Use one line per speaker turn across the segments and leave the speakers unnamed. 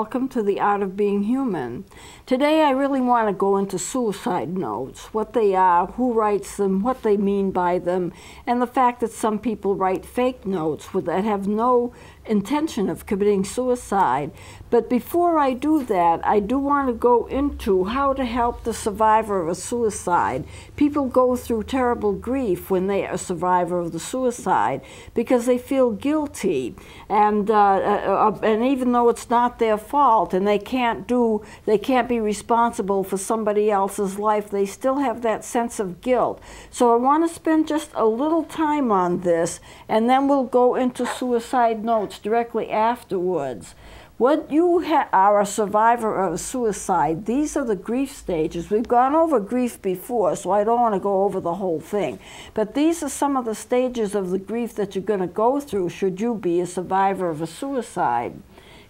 welcome to the Art of Being Human. Today I really want to go into suicide notes, what they are, who writes them, what they mean by them, and the fact that some people write fake notes that have no intention of committing suicide. But before I do that, I do want to go into how to help the survivor of a suicide. People go through terrible grief when they are a survivor of the suicide because they feel guilty, and even though it's not their fault and they can't be responsible for somebody else's life, they still have that sense of guilt. So I want to spend just a little time on this, and then we'll go into suicide notes directly afterwards. When you are a survivor of suicide, these are the grief stages. We've gone over grief before, so I don't want to go over the whole thing. But these are some of the stages of the grief that you're going to go through should you be a survivor of a suicide.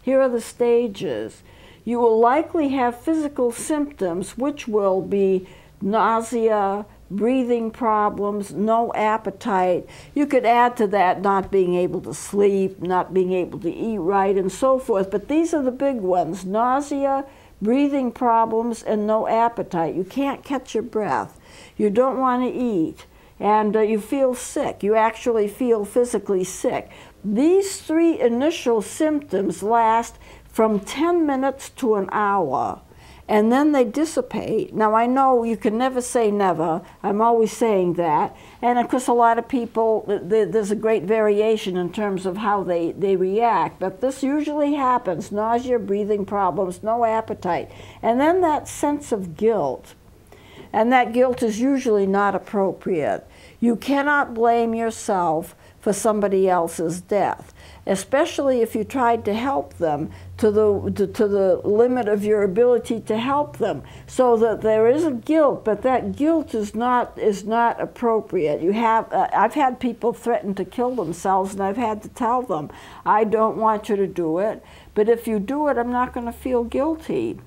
Here are the stages. You will likely have physical symptoms, which will be nausea, breathing problems, no appetite. You could add to that not being able to sleep, not being able to eat right, and so forth. But these are the big ones: nausea, breathing problems, and no appetite. You can't catch your breath. You don't want to eat. And you feel sick. You actually feel physically sick. These three initial symptoms last from 10 minutes to an hour. And then they dissipate. Now, I know you can never say never. I'm always saying that. And of course, a lot of people, there's a great variation in terms of how they react. But this usually happens: nausea, breathing problems, no appetite. And then that sense of guilt. And that guilt is usually not appropriate. You cannot blame yourself for somebody else's death, especially if you tried to help them to the limit of your ability to help them. So that there is a guilt, but that guilt is not appropriate. I've had people threaten to kill themselves, and I've had to tell them, I don't want you to do it, but if you do it, I'm not going to feel guilty.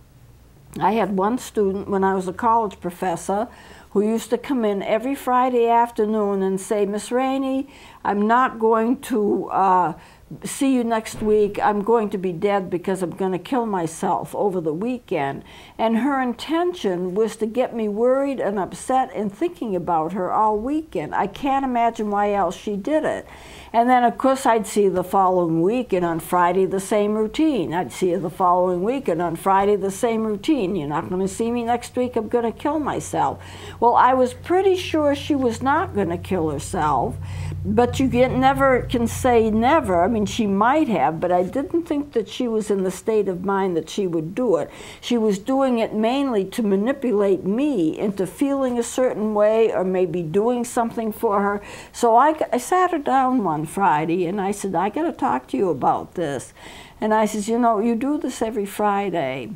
I had one student when I was a college professor who used to come in every Friday afternoon and say, Miss Rainey, I'm not going to see you next week. I'm going to be dead because I'm going to kill myself over the weekend. And her intention was to get me worried and upset and thinking about her all weekend. I can't imagine why else she did it. And then, of course, I'd see her the following week, and on Friday the same routine. I'd see her the following week, and on Friday the same routine. You're not going to see me next week, I'm going to kill myself. Well, I was pretty sure she was not going to kill herself, but you never can say never. I mean, she might have, but I didn't think that she was in the state of mind that she would do it. She was doing it mainly to manipulate me into feeling a certain way or maybe doing something for her. So I sat her down one Friday and I said, I got to talk to you about this. And I said, you know, you do this every Friday.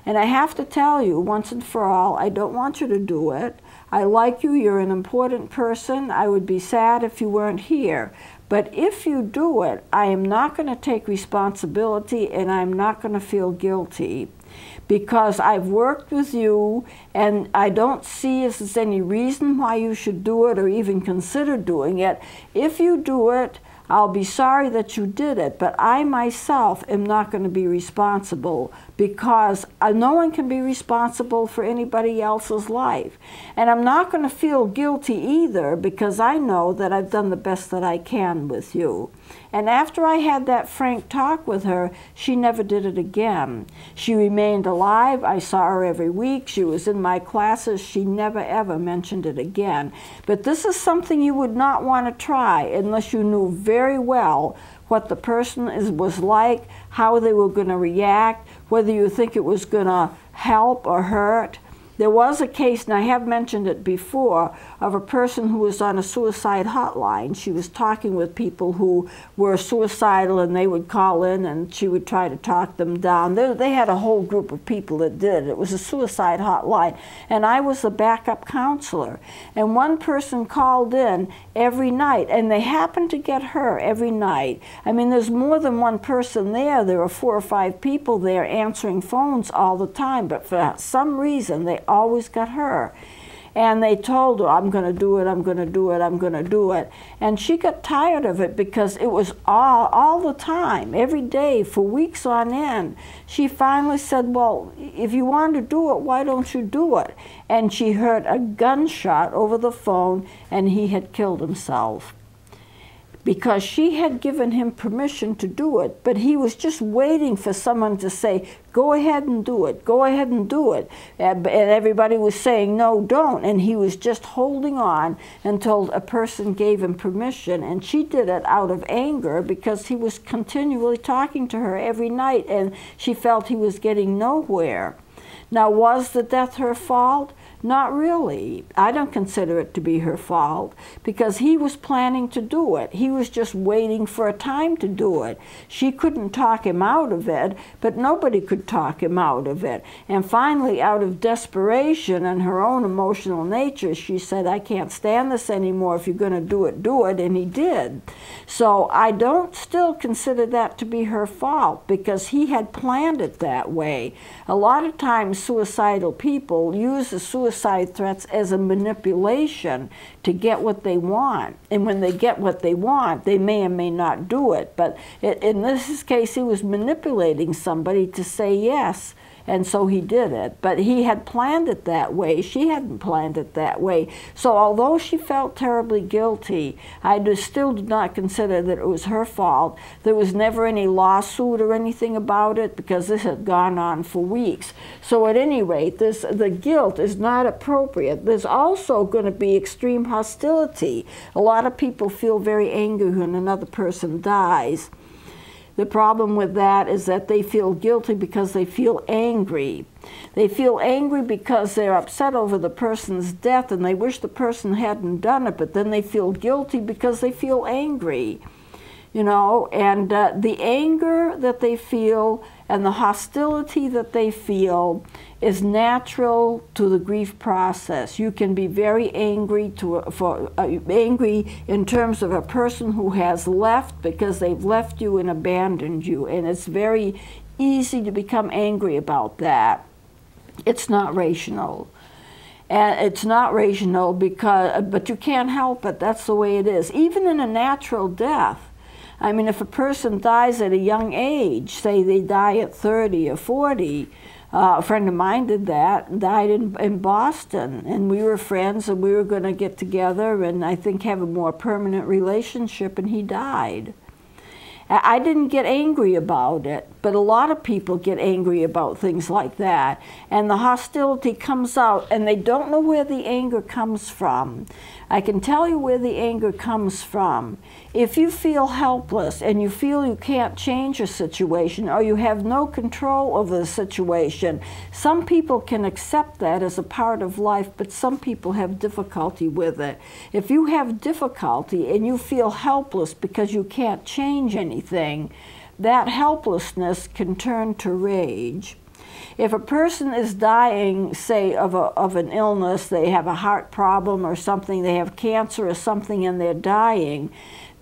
And I have to tell you once and for all, I don't want you to do it. I like you, you're an important person. I would be sad if you weren't here. But if you do it, I am not going to take responsibility and I'm not going to feel guilty, because I've worked with you and I don't see if there's any reason why you should do it or even consider doing it. If you do it, I'll be sorry that you did it, but I myself am not going to be responsible, because no one can be responsible for anybody else's life. And I'm not going to feel guilty either, because I know that I've done the best that I can with you. And after I had that frank talk with her, she never did it again. She remained alive. I saw her every week. She was in my classes. She never, ever mentioned it again. But this is something you would not want to try unless you knew very well what the person was like, how they were going to react, whether you think it was going to help or hurt. There was a case, and I have mentioned it before, of a person who was on a suicide hotline. She was talking with people who were suicidal, and they would call in and she would try to talk them down. They had a whole group of people that did it. It was a suicide hotline, and I was the backup counselor. And one person called in every night, and they happened to get her every night. I mean, there's more than one person there. There were 4 or 5 people there answering phones all the time, but for some reason they always got her. And they told her, I'm going to do it, I'm going to do it, I'm going to do it. And she got tired of it because it was all the time, every day, for weeks on end. She finally said, well, if you want to do it, why don't you do it? And she heard a gunshot over the phone, and he had killed himself. Because she had given him permission to do it, but he was just waiting for someone to say, go ahead and do it, go ahead and do it. And everybody was saying, no, don't. And he was just holding on until a person gave him permission. And she did it out of anger because he was continually talking to her every night, and she felt he was getting nowhere. Now, was the death her fault? Not really. I don't consider it to be her fault because he was planning to do it. He was just waiting for a time to do it. She couldn't talk him out of it, but nobody could talk him out of it. And finally, out of desperation and her own emotional nature, she said, I can't stand this anymore. If you're going to do it, do it. And he did. So I don't still consider that to be her fault because he had planned it that way. A lot of times, suicidal people use the suicide threats as a manipulation to get what they want. And when they get what they want, they may or may not do it. But in this case, he was manipulating somebody to say yes. And so he did it. But he had planned it that way. She hadn't planned it that way. So although she felt terribly guilty, I still did not consider that it was her fault. There was never any lawsuit or anything about it because this had gone on for weeks. So at any rate, the guilt is not appropriate. There's also going to be extreme hostility. A lot of people feel very angry when another person dies. The problem with that is that they feel guilty because they feel angry. They feel angry because they're upset over the person's death and they wish the person hadn't done it, but then they feel guilty because they feel angry. You know, and the anger that they feel and the hostility that they feel is natural to the grief process. You can be very angry angry in terms of a person who has left because they've left you and abandoned you, and it's very easy to become angry about that. It's not rational. And it's not rational but you can't help it. That's the way it is. Even in a natural death. I mean, if a person dies at a young age, say they die at 30 or 40, a friend of mine did that, died in Boston, and we were friends, and we were going to get together and I think have a more permanent relationship, and he died. I didn't get angry about it, but a lot of people get angry about things like that, and the hostility comes out, and they don't know where the anger comes from. I can tell you where the anger comes from. If you feel helpless and you feel you can't change a situation or you have no control over the situation, some people can accept that as a part of life, but some people have difficulty with it. If you have difficulty and you feel helpless because you can't change anything, that helplessness can turn to rage. If a person is dying, say, of an illness, they have a heart problem or something, they have cancer or something, and they're dying,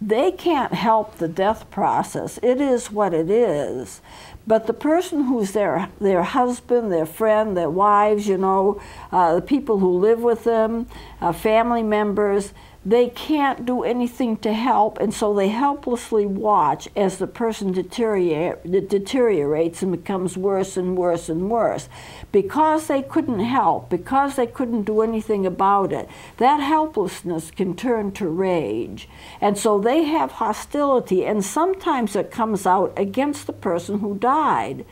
they can't help the death process. It is what it is. But the person who's their husband, their friend, their wives, you know, the people who live with them, family members, they can't do anything to help, and so they helplessly watch as the person deteriorates and becomes worse and worse and worse. Because they couldn't help, because they couldn't do anything about it, that helplessness can turn to rage. And so they have hostility, and sometimes it comes out against the person who died.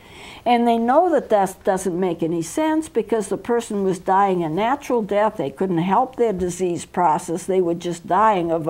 And they know that that doesn't make any sense because the person was dying a natural death. They couldn't help their disease process. They were just dying of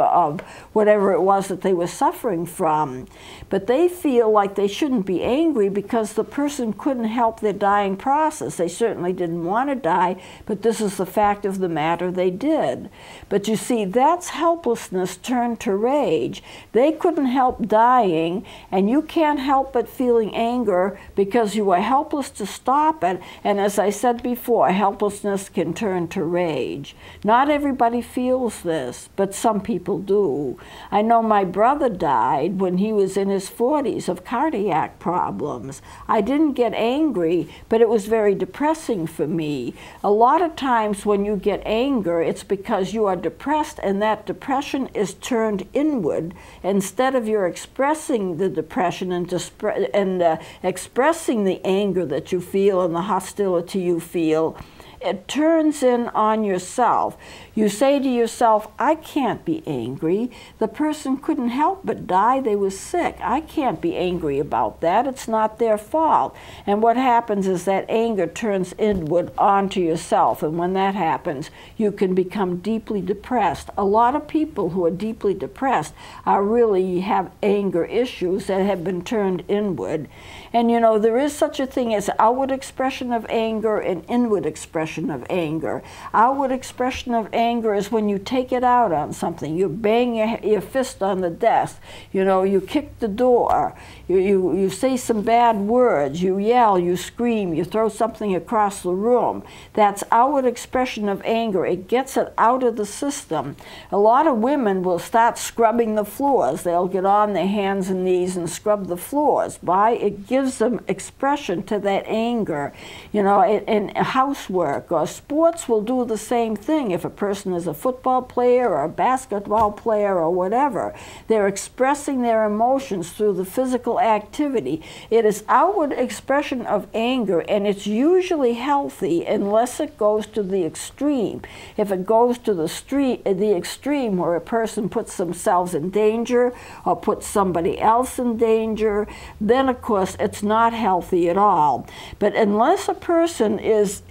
whatever it was that they were suffering from. But they feel like they shouldn't be angry because the person couldn't help their dying process. They certainly didn't want to die, but this is the fact of the matter, they did. But you see, that's helplessness turned to rage. They couldn't help dying, and you can't help but feeling anger because you were helpless to stop it. And as I said before, helplessness can turn to rage. Not everybody feels this. this, but some people do. I know my brother died when he was in his 40s of cardiac problems. I didn't get angry, but it was very depressing for me. A lot of times when you get anger, it's because you are depressed, and that depression is turned inward. Instead of you're expressing the depression and expressing the anger that you feel and the hostility you feel, it turns in on yourself. You say to yourself, I can't be angry. The person couldn't help but die. They were sick. I can't be angry about that. It's not their fault. And what happens is that anger turns inward onto yourself. And when that happens, you can become deeply depressed. A lot of people who are deeply depressed are really have anger issues that have been turned inward. And you know, there is such a thing as outward expression of anger and inward expression of anger. Outward expression of anger is when you take it out on something. You bang your fist on the desk. You know, you kick the door. You say some bad words. You yell, you scream, you throw something across the room. That's outward expression of anger. It gets it out of the system. A lot of women will start scrubbing the floors. They'll get on their hands and knees and scrub the floors. Why? It gives them expression to that anger. You know, in housework or sports will do the same thing. If a person is a football player or a basketball player or whatever, they're expressing their emotions through the physical activity. It is outward expression of anger, and it's usually healthy unless it goes to the extreme. If it goes to the extreme where a person puts themselves in danger or puts somebody else in danger, then of course it's not healthy at all. But unless a person is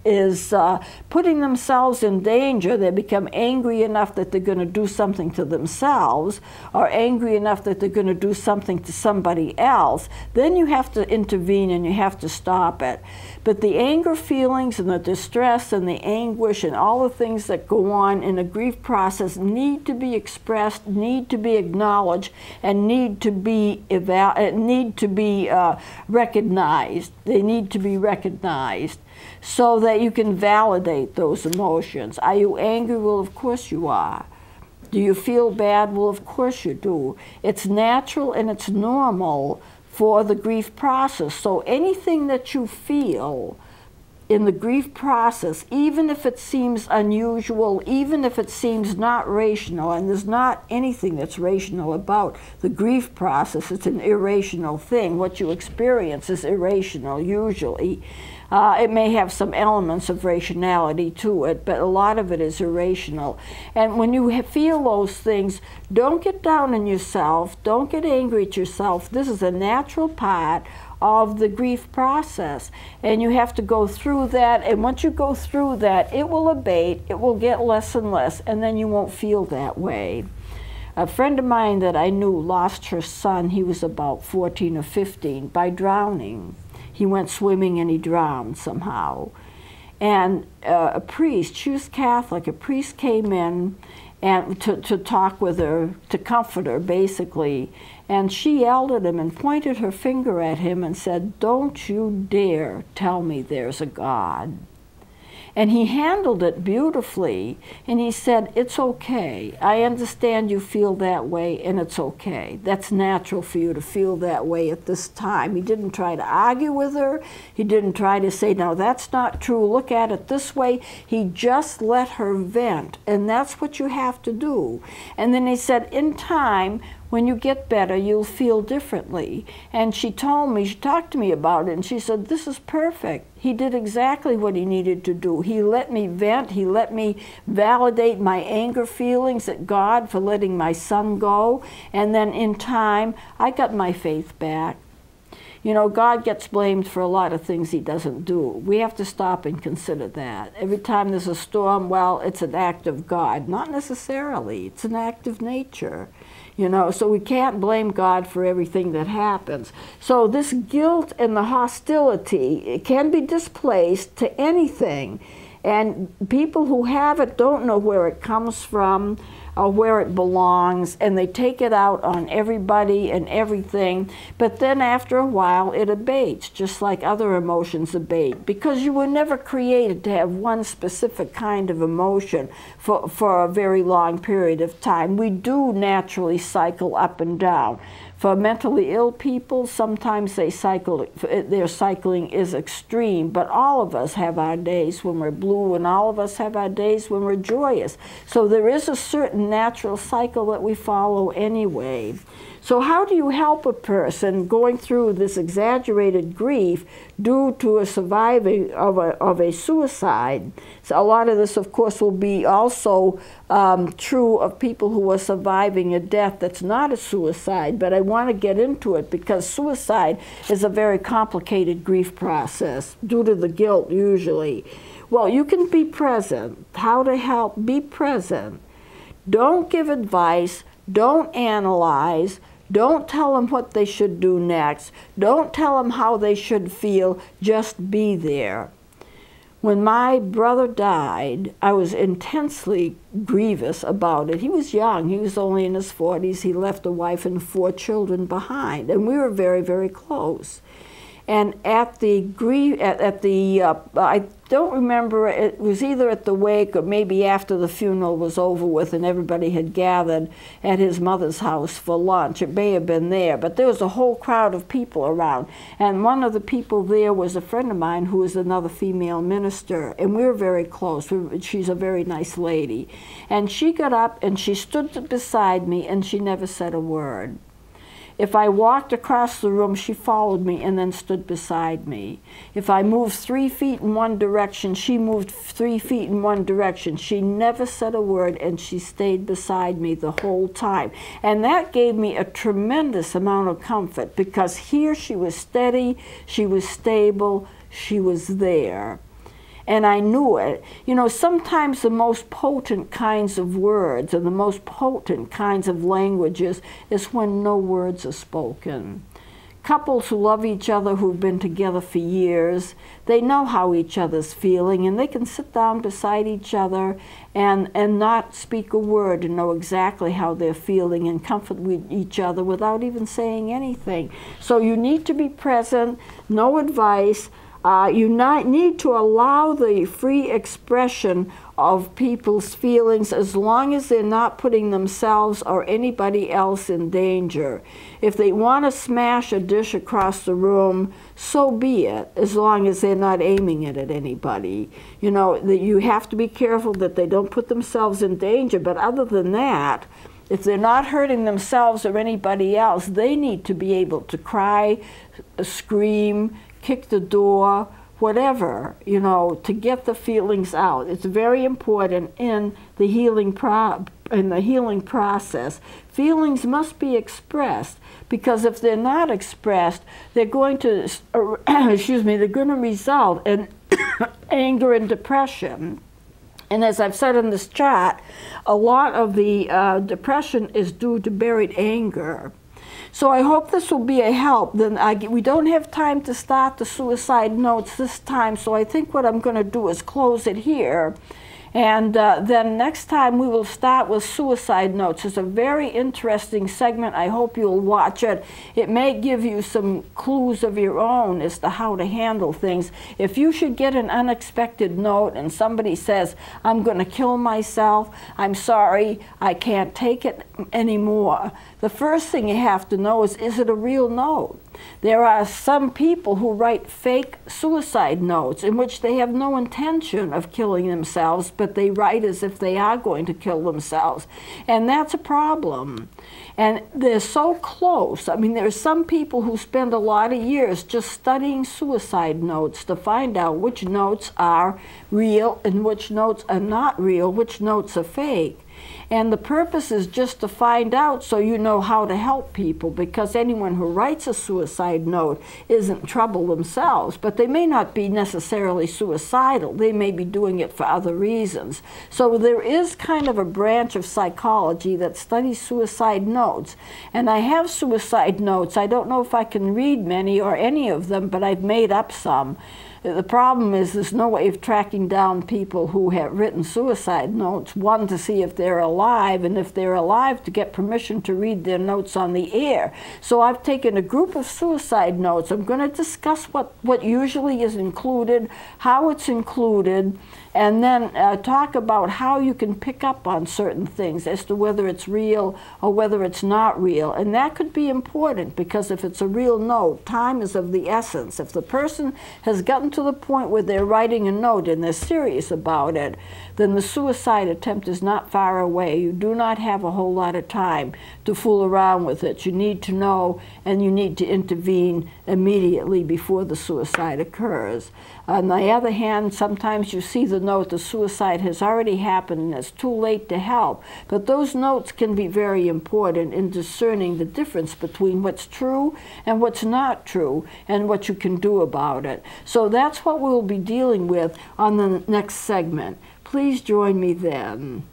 putting themselves in danger, they become angry enough that they're going to do something to themselves, or angry enough that they're going to do something to somebody else, then you have to intervene and you have to stop it. But the anger feelings and the distress and the anguish and all the things that go on in a grief process need to be expressed, need to be acknowledged, and need to be recognized. They need to be recognized so that you can validate those emotions. Are you angry? Well, of course you are. Do you feel bad? Well, of course you do. It's natural and it's normal for the grief process. So anything that you feel in the grief process, even if it seems unusual, even if it seems not rational, and there's not anything that's rational about the grief process, it's an irrational thing. What you experience is irrational usually. It may have some elements of rationality to it, but a lot of it is irrational. And when you feel those things, don't get down on yourself, don't get angry at yourself. This is a natural part of the grief process, and you have to go through that, and once you go through that, it will abate, it will get less and less, and then you won't feel that way. A friend of mine that I knew lost her son. He was about 14 or 15 by drowning. He went swimming and he drowned somehow. And a priest, she was Catholic, a priest came in and to talk with her, to comfort her basically, and she yelled at him and pointed her finger at him and said, "Don't you dare tell me there's a God." And he handled it beautifully, and he said, "It's okay. I understand you feel that way, and it's okay. That's natural for you to feel that way at this time." He didn't try to argue with her. He didn't try to say, "No, that's not true. Look at it this way." He just let her vent, and that's what you have to do. And then he said, in time, when you get better, you'll feel differently. And she told me, she talked to me about it, and she said, "This is perfect. He did exactly what he needed to do. He let me vent. He let me validate my anger feelings at God for letting my son go. And then in time, I got my faith back." You know, God gets blamed for a lot of things he doesn't do. We have to stop and consider that. Every time there's a storm, well, it's an act of God. Not necessarily. It's an act of nature. You know, so we can't blame God for everything that happens. So this guilt and the hostility, it can be displaced to anything. And people who have it don't know where it comes from. where it belongs, and they take it out on everybody and everything. But then after a while, it abates, just like other emotions abate, because you were never created to have one specific kind of emotion for a very long period of time. We do naturally cycle up and down. For mentally ill people, sometimes their cycling is extreme, but all of us have our days when we're blue, and all of us have our days when we're joyous. So there is a certain natural cycle that we follow anyway. So how do you help a person going through this exaggerated grief due to a surviving of a suicide? So a lot of this, of course, will be also true of people who are surviving a death that's not a suicide, but I want to get into it because suicide is a very complicated grief process due to the guilt usually. Well, you can be present. How to help? Be present. Don't give advice. Don't analyze. Don't tell them what they should do next. Don't tell them how they should feel. Just be there. When my brother died, I was intensely grievous about it. He was young. He was only in his 40s. He left a wife and 4 children behind, and we were very, very close. And at the I don't remember, it was either at the wake or maybe after the funeral was over with and everybody had gathered at his mother's house for lunch. It may have been there, but there was a whole crowd of people around. And one of the people there was a friend of mine who was another female minister, and we were very close. She's a very nice lady. And she got up and she stood beside me and she never said a word. If I walked across the room, she followed me and then stood beside me. If I moved 3 feet in one direction, she moved 3 feet in one direction. She never said a word, and she stayed beside me the whole time. And that gave me a tremendous amount of comfort, because here she was steady, she was stable, she was there. And I knew it. You know, sometimes the most potent kinds of words and the most potent kinds of languages is when no words are spoken. Couples who love each other, who've been together for years, they know how each other's feeling, and they can sit down beside each other and not speak a word and know exactly how they're feeling and comfort with each other without even saying anything. So you need to be present, no advice. You need to allow the free expression of people's feelings as long as they're not putting themselves or anybody else in danger. If they want to smash a dish across the room, so be it, as long as they're not aiming it at anybody. You know, you have to be careful that they don't put themselves in danger, but other than that, if they're not hurting themselves or anybody else, they need to be able to cry, scream, kick the door, whatever, you know, to get the feelings out. It's very important in the healing process. Feelings must be expressed, because if they're not expressed, they're going to, they're going to result in anger and depression. And as I've said in this chart, a lot of the depression is due to buried anger. So I hope this will be a help. We don't have time to start the suicide notes this time, so I think what I'm going to do is close it here. And then next time we will start with suicide notes. It's a very interesting segment. I hope you'll watch it. It may give you some clues of your own as to how to handle things. If you should get an unexpected note and somebody says, "I'm going to kill myself, I'm sorry, I can't take it anymore," the first thing you have to know is it a real note? There are some people who write fake suicide notes in which they have no intention of killing themselves, but they write as if they are going to kill themselves. And that's a problem. And they're so close. I mean, there are some people who spend a lot of years just studying suicide notes to find out which notes are real and which notes are not real, which notes are fake. And the purpose is just to find out so you know how to help people, because anyone who writes a suicide note isn't trouble themselves, but they may not be necessarily suicidal. They may be doing it for other reasons. So there is kind of a branch of psychology that studies suicide notes. And I have suicide notes. I don't know if I can read many or any of them, but I've made up some. The problem is there's no way of tracking down people who have written suicide notes, one, to see if they're alive, and if they're alive, to get permission to read their notes on the air. So I've taken a group of suicide notes. I'm going to discuss what usually is included, how it's included, and then talk about how you can pick up on certain things as to whether it's real or whether it's not real. And that could be important, because if it's a real note, time is of the essence. If the person has gotten to the point where they're writing a note and they're serious about it, then the suicide attempt is not far away. You do not have a whole lot of time to fool around with it. You need to know, and you need to intervene immediately before the suicide occurs. On the other hand, sometimes you see the note, the suicide has already happened and it's too late to help. But those notes can be very important in discerning the difference between what's true and what's not true, and what you can do about it. So that's what we'll be dealing with on the next segment. Please join me then.